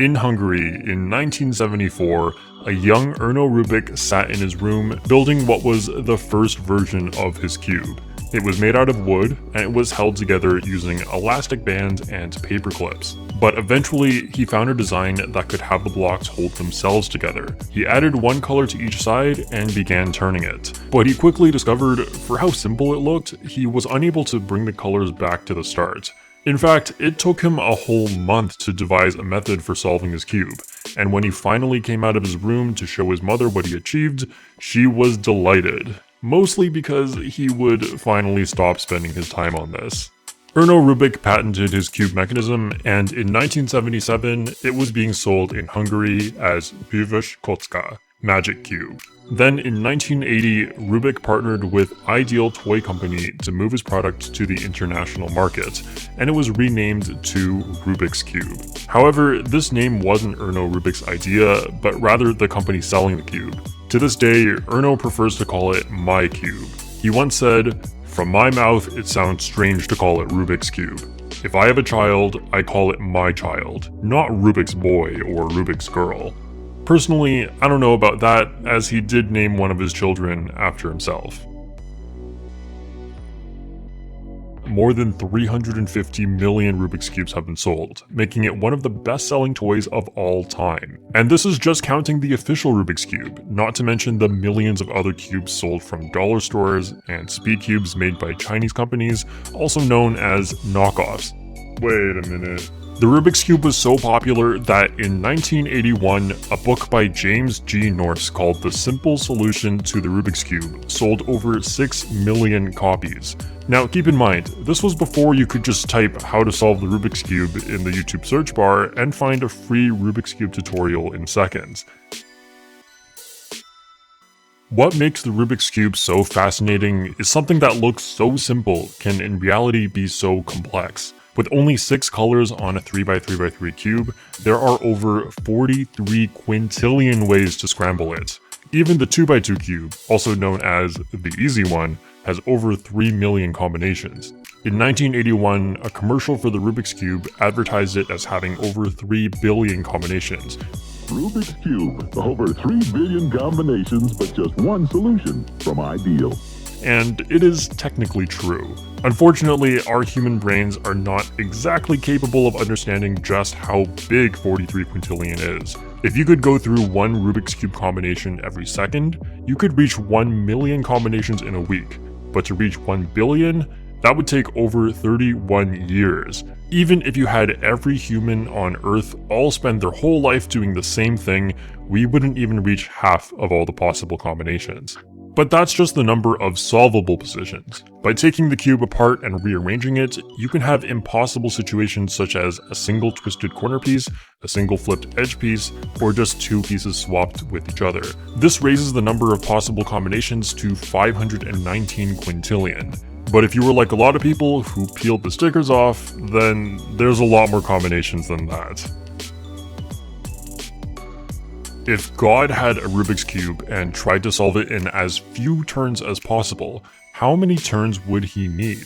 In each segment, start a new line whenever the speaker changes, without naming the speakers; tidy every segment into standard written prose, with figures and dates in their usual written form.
In Hungary, in 1974, a young Erno Rubik sat in his room building what was the first version of his cube. It was made out of wood, and it was held together using elastic bands and paper clips. But eventually, he found a design that could have the blocks hold themselves together. He added one color to each side and began turning it. But he quickly discovered, for how simple it looked, he was unable to bring the colors back to the start. In fact, it took him a whole month to devise a method for solving his cube, and when he finally came out of his room to show his mother what he achieved, she was delighted. Mostly because he would finally stop spending his time on this. Erno Rubik patented his cube mechanism, and in 1977, it was being sold in Hungary as Hűvös Kocka, Magic Cube. Then in 1980, Rubik partnered with Ideal Toy Company to move his product to the international market, and it was renamed to Rubik's Cube. However, this name wasn't Erno Rubik's idea, but rather the company selling the cube. To this day, Erno prefers to call it My Cube. He once said, "From my mouth, it sounds strange to call it Rubik's Cube. If I have a child, I call it my child, not Rubik's boy or Rubik's girl." Personally, I don't know about that, as he did name one of his children after himself. More than 350 million Rubik's Cubes have been sold, making it one of the best-selling toys of all time. And this is just counting the official Rubik's Cube, not to mention the millions of other cubes sold from dollar stores and speed cubes made by Chinese companies, also known as knockoffs. Wait a minute. The Rubik's Cube was so popular that in 1981, a book by James G. Norse called The Simple Solution to the Rubik's Cube sold over 6 million copies. Now keep in mind, this was before you could just type how to solve the Rubik's Cube in the YouTube search bar and find a free Rubik's Cube tutorial in seconds. What makes the Rubik's Cube so fascinating is something that looks so simple can in reality be so complex. With only 6 colors on a 3x3x3 cube, there are over 43 quintillion ways to scramble it. Even the 2x2 cube, also known as the easy one, has over 3 million combinations. In 1981, a commercial for the Rubik's Cube advertised it as having over 3 billion combinations.
Rubik's Cube, over 3 billion combinations, but just one solution from Ideal.
And it is technically true. Unfortunately, our human brains are not exactly capable of understanding just how big 43 quintillion is. If you could go through one Rubik's Cube combination every second, you could reach 1 million combinations in a week. But to reach 1 billion, that would take over 31 years. Even if you had every human on Earth all spend their whole life doing the same thing, we wouldn't even reach half of all the possible combinations. But that's just the number of solvable positions. By taking the cube apart and rearranging it, you can have impossible situations such as a single twisted corner piece, a single flipped edge piece, or just 2 pieces swapped with each other. This raises the number of possible combinations to 519 quintillion. But if you were like a lot of people who peeled the stickers off, then there's a lot more combinations than that. If God had a Rubik's Cube and tried to solve it in as few turns as possible, how many turns would he need?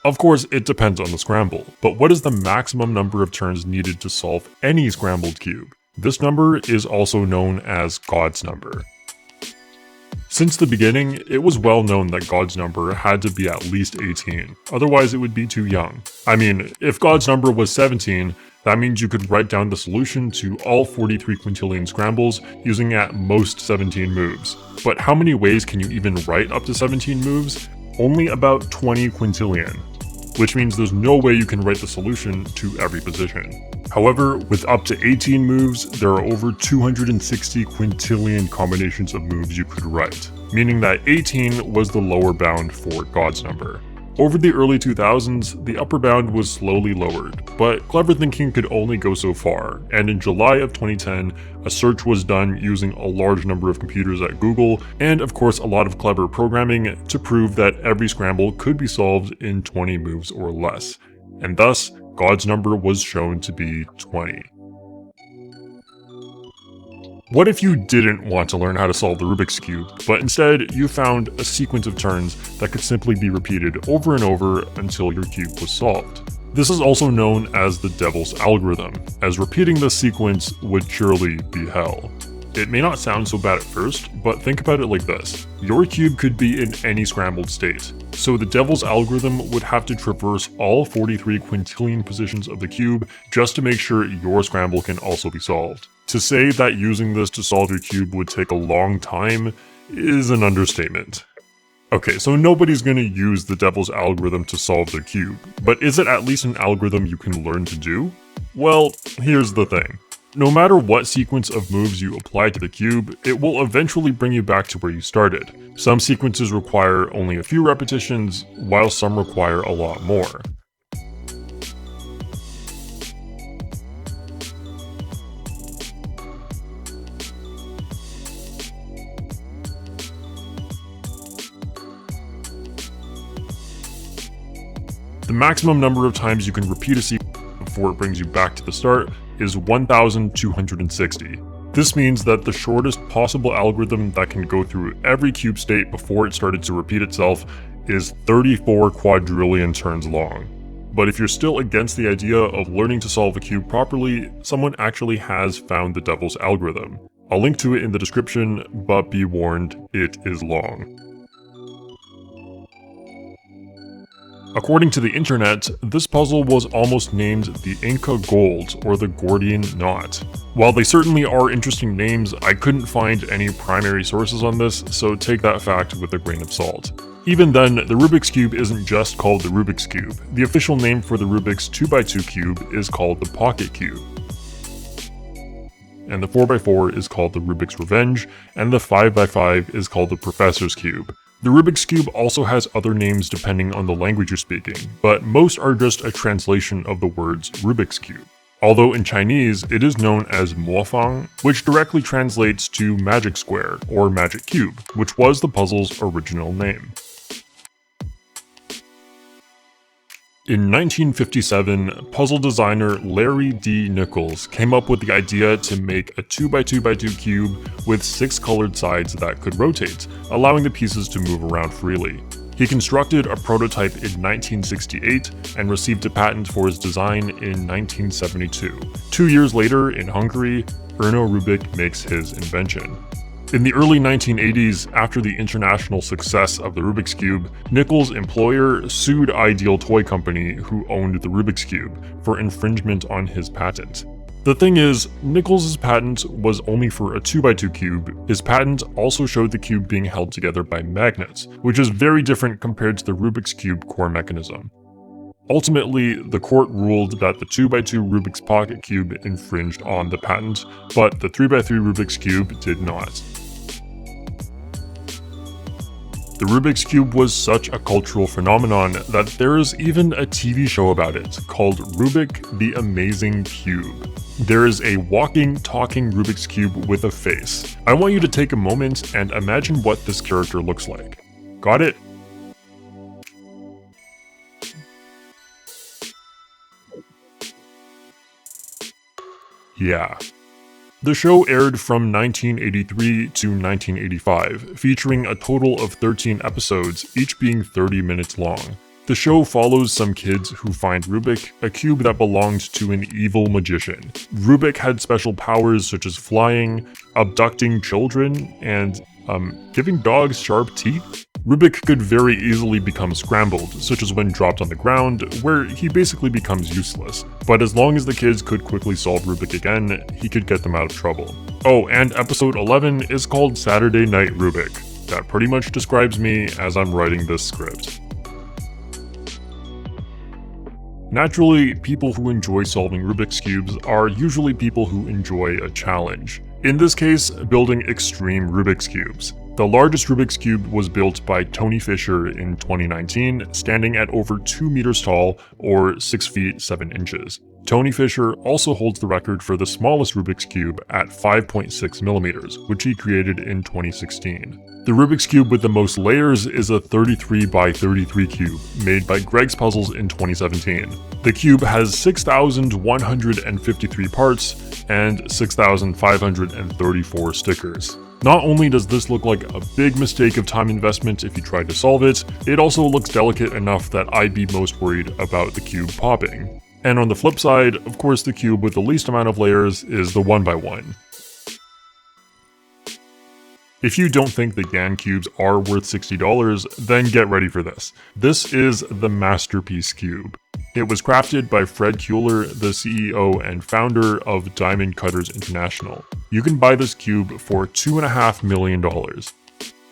Of course, it depends on the scramble, but what is the maximum number of turns needed to solve any scrambled cube? This number is also known as God's number. Since the beginning, it was well known that God's number had to be at least 18, otherwise it would be too young. I mean, if God's number was 17, that means you could write down the solution to all 43 quintillion scrambles using at most 17 moves. But how many ways can you even write up to 17 moves? Only about 20 quintillion, which means there's no way you can write the solution to every position. However, with up to 18 moves, there are over 260 quintillion combinations of moves you could write, meaning that 18 was the lower bound for God's number. Over the early 2000s, the upper bound was slowly lowered, but clever thinking could only go so far, and in July of 2010, a search was done using a large number of computers at Google, and of course a lot of clever programming to prove that every scramble could be solved in 20 moves or less, and thus, God's number was shown to be 20. What if you didn't want to learn how to solve the Rubik's Cube, but instead you found a sequence of turns that could simply be repeated over and over until your cube was solved? This is also known as the devil's algorithm, as repeating this sequence would surely be hell. It may not sound so bad at first, but think about it like this. Your cube could be in any scrambled state, so the devil's algorithm would have to traverse all 43 quintillion positions of the cube just to make sure your scramble can also be solved. To say that using this to solve your cube would take a long time is an understatement. Okay, so nobody's gonna use the devil's algorithm to solve their cube, but is it at least an algorithm you can learn to do? Well, here's the thing. No matter what sequence of moves you apply to the cube, it will eventually bring you back to where you started. Some sequences require only a few repetitions, while some require a lot more. The maximum number of times you can repeat a sequence before it brings you back to the start is 1,260. This means that the shortest possible algorithm that can go through every cube state before it started to repeat itself is 34 quadrillion turns long. But if you're still against the idea of learning to solve a cube properly, someone actually has found the devil's algorithm. I'll link to it in the description, but be warned, it is long. According to the internet, this puzzle was almost named the Inca Gold or the Gordian Knot. While they certainly are interesting names, I couldn't find any primary sources on this, so take that fact with a grain of salt. Even then, the Rubik's Cube isn't just called the Rubik's Cube. The official name for the Rubik's 2x2 cube is called the Pocket Cube. And the 4x4 is called the Rubik's Revenge, and the 5x5 is called the Professor's Cube. The Rubik's Cube also has other names depending on the language you're speaking, but most are just a translation of the words Rubik's Cube. Although in Chinese, it is known as Mofang, which directly translates to Magic Square or Magic Cube, which was the puzzle's original name. In 1957, puzzle designer Larry D. Nichols came up with the idea to make a 2x2x2 cube with 6 colored sides that could rotate, allowing the pieces to move around freely. He constructed a prototype in 1968 and received a patent for his design in 1972. 2 years later, in Hungary, Erno Rubik makes his invention. In the early 1980s, after the international success of the Rubik's Cube, Nichols' employer sued Ideal Toy Company, who owned the Rubik's Cube, for infringement on his patent. The thing is, Nichols' patent was only for a 2x2 cube. His patent also showed the cube being held together by magnets, which is very different compared to the Rubik's Cube core mechanism. Ultimately, the court ruled that the 2x2 Rubik's Pocket Cube infringed on the patent, but the 3x3 Rubik's Cube did not. The Rubik's Cube was such a cultural phenomenon that there is even a TV show about it, called Rubik the Amazing Cube. There is a walking, talking Rubik's Cube with a face. I want you to take a moment and imagine what this character looks like. Got it? Yeah. The show aired from 1983 to 1985, featuring a total of 13 episodes, each being 30 minutes long. The show follows some kids who find Rubik, a cube that belonged to an evil magician. Rubik had special powers such as flying, abducting children, and giving dogs sharp teeth. Rubik could very easily become scrambled, such as when dropped on the ground, where he basically becomes useless. But as long as the kids could quickly solve Rubik again, he could get them out of trouble. Oh, and episode 11 is called Saturday Night Rubik. That pretty much describes me as I'm writing this script. Naturally, people who enjoy solving Rubik's Cubes are usually people who enjoy a challenge. In this case, building extreme Rubik's Cubes. The largest Rubik's Cube was built by Tony Fisher in 2019, standing at over 2 meters tall, or 6 feet 7 inches. Tony Fisher also holds the record for the smallest Rubik's Cube at 5.6 millimeters, which he created in 2016. The Rubik's Cube with the most layers is a 33 by 33 cube, made by Greg's Puzzles in 2017. The cube has 6,153 parts and 6,534 stickers. Not only does this look like a big mistake of time investment if you tried to solve it, it also looks delicate enough that I'd be most worried about the cube popping. And on the flip side, of course the cube with the least amount of layers is the 1x1. If you don't think the GAN cubes are worth $60, then get ready for this. This is the Masterpiece Cube. It was crafted by Fred Kuehler, the CEO and founder of Diamond Cutters International. You can buy this cube for $2.5 million.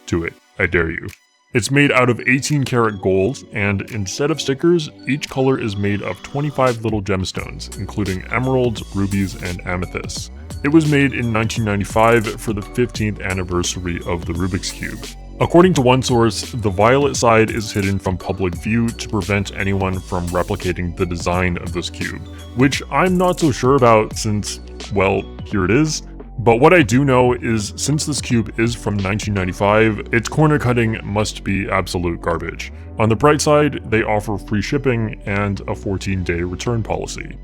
Do it, I dare you. It's made out of 18 karat gold, and instead of stickers, each color is made of 25 little gemstones, including emeralds, rubies, and amethysts. It was made in 1995 for the 15th anniversary of the Rubik's Cube. According to one source, the violet side is hidden from public view to prevent anyone from replicating the design of this cube, which I'm not so sure about since, well, here it is. But what I do know is, since this cube is from 1995, its corner cutting must be absolute garbage. On the bright side, they offer free shipping and a 14-day return policy.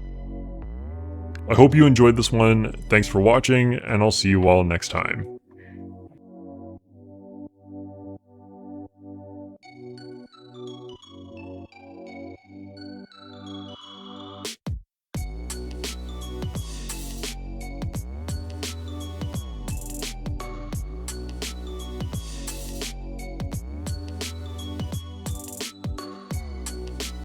I hope you enjoyed this one, thanks for watching, and I'll see you all next time.